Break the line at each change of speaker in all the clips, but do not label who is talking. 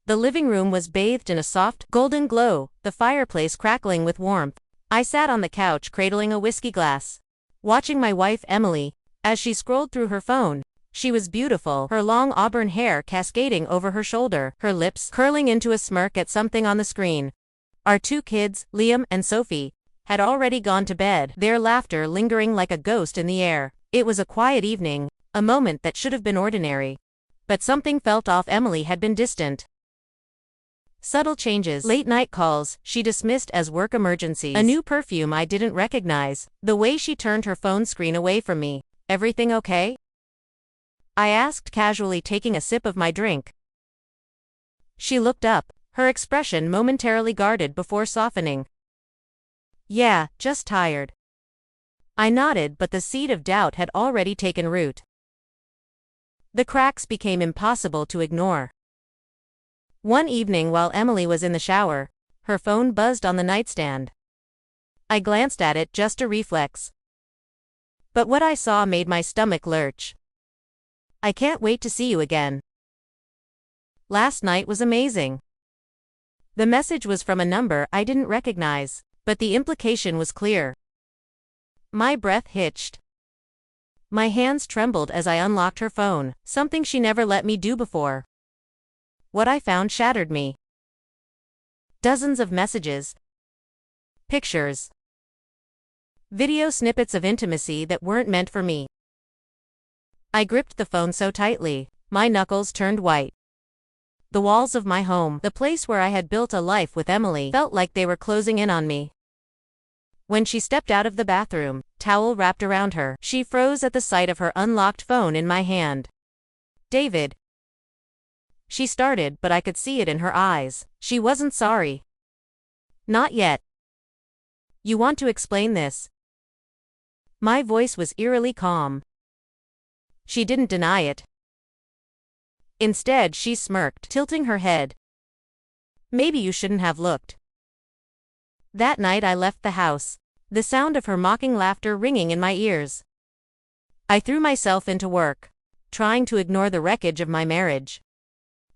The living room was bathed in a soft, golden glow, the fireplace crackling with warmth. I sat on the couch cradling a whiskey glass, watching my wife Emily, as she scrolled through her phone. She was beautiful, her long auburn hair cascading over her shoulder, her lips curling into a smirk at something on the screen. Our 2 kids, Liam and Sophie, had already gone to bed, their laughter lingering like a ghost in the air. It was a quiet evening, a moment that should have been ordinary. But something felt off. Emily had been distant. Subtle changes, late-night calls she dismissed as work emergencies, a new perfume I didn't recognize, the way she turned her phone screen away from me. Everything okay? I asked casually, taking a sip of my drink. She looked up, her expression momentarily guarded before softening. Yeah, just tired. I nodded, but the seed of doubt had already taken root. The cracks became impossible to ignore. One evening while Emily was in the shower, her phone buzzed on the nightstand. I glanced at it, just a reflex. But what I saw made my stomach lurch. I can't wait to see you again. Last night was amazing. The message was from a number I didn't recognize, but the implication was clear. My breath hitched. My hands trembled as I unlocked her phone, something she never let me do before. What I found shattered me. Dozens of messages, pictures, video snippets of intimacy that weren't meant for me. I gripped the phone so tightly, my knuckles turned white. The walls of my home, the place where I had built a life with Emily, felt like they were closing in on me. When she stepped out of the bathroom, towel wrapped around her, she froze at the sight of her unlocked phone in my hand. David. She started, but I could see it in her eyes. She wasn't sorry. Not yet. You want to explain this? My voice was eerily calm. She didn't deny it. Instead, she smirked, tilting her head. Maybe you shouldn't have looked. That night I left the house, the sound of her mocking laughter ringing in my ears. I threw myself into work, trying to ignore the wreckage of my marriage.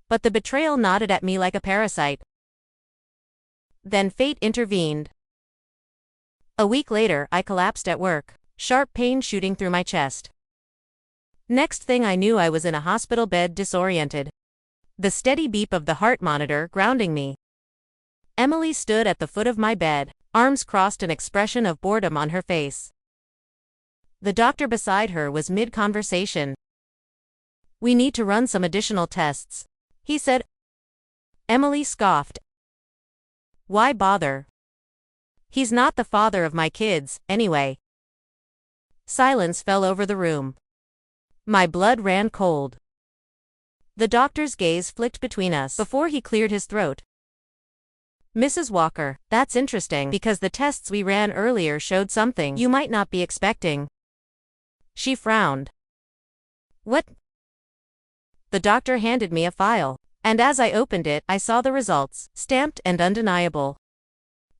But the betrayal gnawed at me like a parasite. Then fate intervened. A week later, I collapsed at work, sharp pain shooting through my chest. Next thing I knew, I was in a hospital bed, disoriented. The steady beep of the heart monitor grounding me. Emily stood at the foot of my bed, arms crossed, an expression of boredom on her face. The doctor beside her was mid-conversation. We need to run some additional tests, he said. Emily scoffed. Why bother? He's not the father of my kids, anyway. Silence fell over the room. My blood ran cold. The doctor's gaze flicked between us before he cleared his throat. Mrs. Walker, that's interesting because the tests we ran earlier showed something you might not be expecting. She frowned. What? The doctor handed me a file, and as I opened it, I saw the results, stamped and undeniable.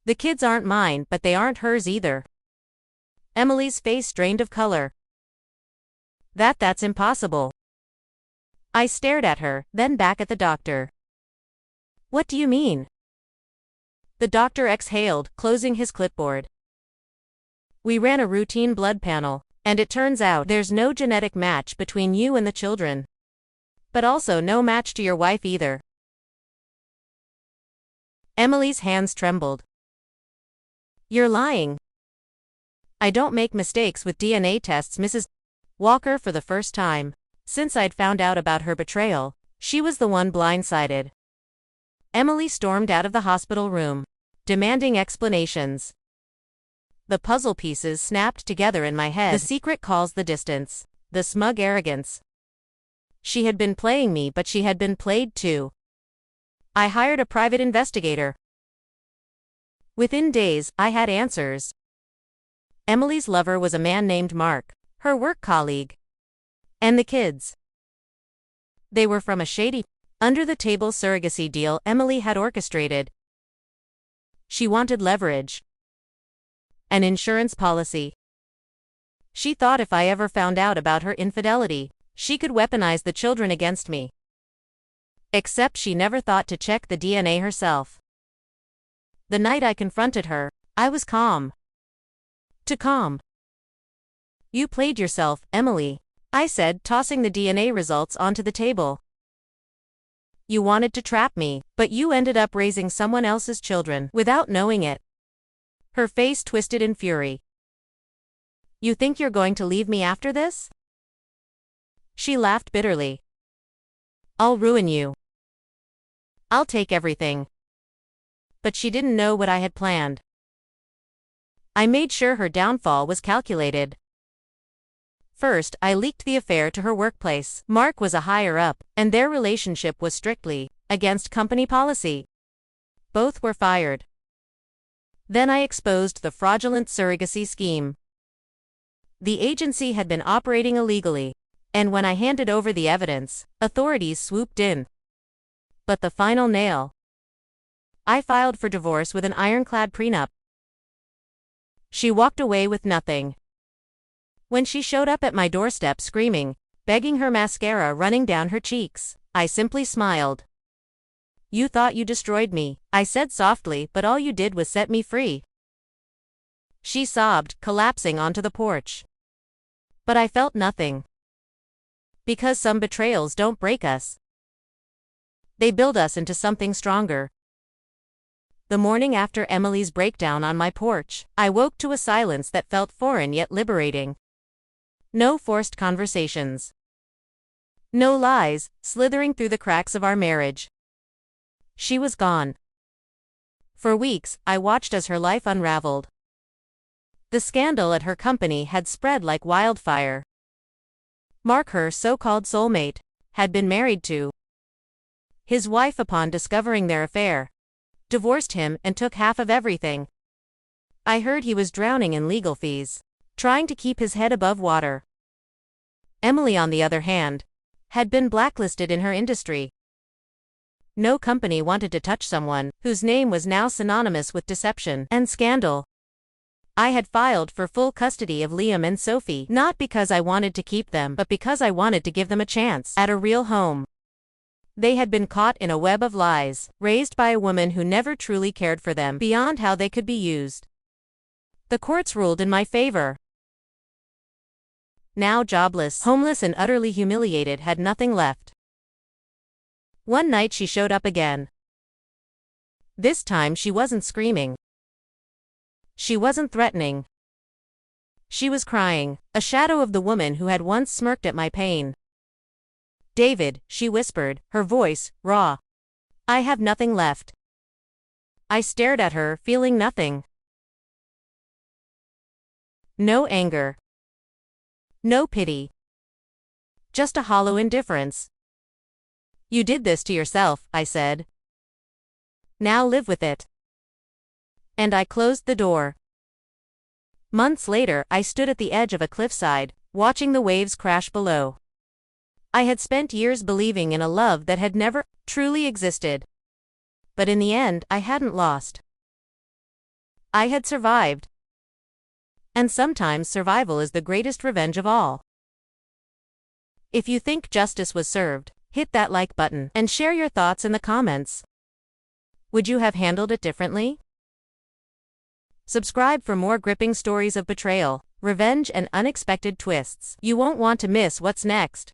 The kids aren't mine, but they aren't hers either. Emily's face drained of color. That's impossible. I stared at her, then back at the doctor. What do you mean? The doctor exhaled, closing his clipboard. We ran a routine blood panel, and it turns out there's no genetic match between you and the children. But also no match to your wife either. Emily's hands trembled. You're lying. I don't make mistakes with DNA tests, Mrs. Walker. For the first time since I'd found out about her betrayal, she was the one blindsided. Emily stormed out of the hospital room, demanding explanations. The puzzle pieces snapped together in my head. The secret calls, the distance, the smug arrogance. She had been playing me, but she had been played too. I hired a private investigator. Within days, I had answers. Emily's lover was a man named Mark, her work colleague. And the kids. They were from a shady, under-the-table surrogacy deal Emily had orchestrated. She wanted leverage. An insurance policy. She thought if I ever found out about her infidelity, she could weaponize the children against me. Except she never thought to check the DNA herself. The night I confronted her, I was calm. Too calm. You played yourself, Emily, I said, tossing the DNA results onto the table. You wanted to trap me, but you ended up raising someone else's children without knowing it. Her face twisted in fury. You think you're going to leave me after this? She laughed bitterly. I'll ruin you. I'll take everything. But she didn't know what I had planned. I made sure her downfall was calculated. First, I leaked the affair to her workplace. Mark was a higher-up, and their relationship was strictly against company policy. Both were fired. Then I exposed the fraudulent surrogacy scheme. The agency had been operating illegally, and when I handed over the evidence, authorities swooped in. But the final nail. I filed for divorce with an ironclad prenup. She walked away with nothing. When she showed up at my doorstep screaming, begging, her mascara running down her cheeks, I simply smiled. You thought you destroyed me, I said softly, but all you did was set me free. She sobbed, collapsing onto the porch. But I felt nothing. Because some betrayals don't break us. They build us into something stronger. The morning after Emily's breakdown on my porch, I woke to a silence that felt foreign yet liberating. No forced conversations. No lies, slithering through the cracks of our marriage. She was gone. For weeks, I watched as her life unraveled. The scandal at her company had spread like wildfire. Mark, her so-called soulmate, had been married to his wife upon discovering their affair, divorced him, and took half of everything. I heard he was drowning in legal fees, trying to keep his head above water. Emily, on the other hand, had been blacklisted in her industry. No company wanted to touch someone whose name was now synonymous with deception and scandal. I had filed for full custody of Liam and Sophie, not because I wanted to keep them, but because I wanted to give them a chance at a real home. They had been caught in a web of lies, raised by a woman who never truly cared for them beyond how they could be used. The courts ruled in my favor. Now jobless, homeless, and utterly humiliated, had nothing left. One night she showed up again. This time she wasn't screaming. She wasn't threatening. She was crying, a shadow of the woman who had once smirked at my pain. David, she whispered, her voice raw. I have nothing left. I stared at her, feeling nothing. No anger. No pity. Just a hollow indifference. You did this to yourself, I said. Now live with it. And I closed the door. Months later, I stood at the edge of a cliffside, watching the waves crash below. I had spent years believing in a love that had never truly existed. But in the end, I hadn't lost. I had survived. And sometimes survival is the greatest revenge of all. If you think justice was served, hit that like button and share your thoughts in the comments. Would you have handled it differently? Subscribe for more gripping stories of betrayal, revenge, and unexpected twists. You won't want to miss what's next.